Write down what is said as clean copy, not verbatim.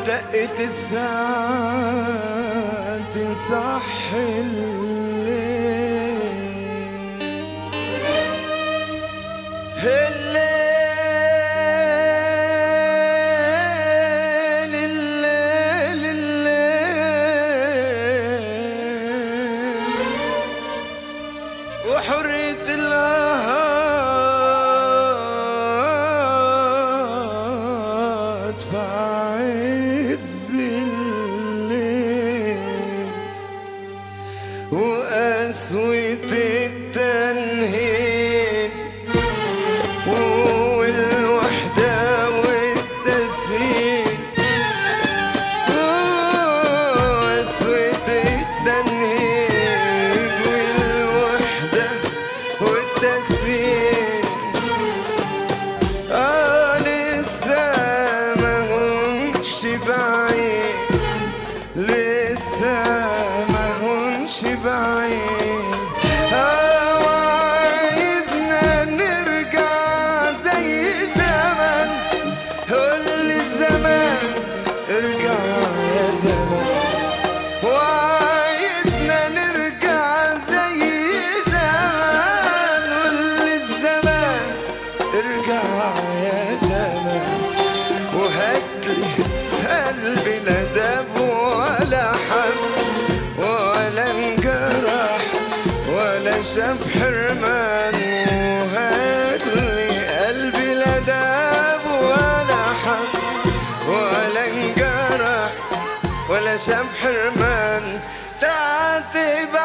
دقت الساعة تصحي وحرية الآهات في عز الليل وقسوة التنهيد والوحدة والتسهيل وقسوة التنهيد والوحدة والتسهيل لسه ما هونش بعيد لسه ما هونش بعيد وعايزنا نرجع زي زمان قولي الزمان ارجع يا زمان وعايزنا نرجع زي زمان قولي الزمان ارجع يا زمان وهاتلي قلبي لا داب ولا حب ولا انجرح ولا شاف حرمان وهاتلي قلبي لا داب ولا حب ولا انجرح ولا شاف حرمان تعاتب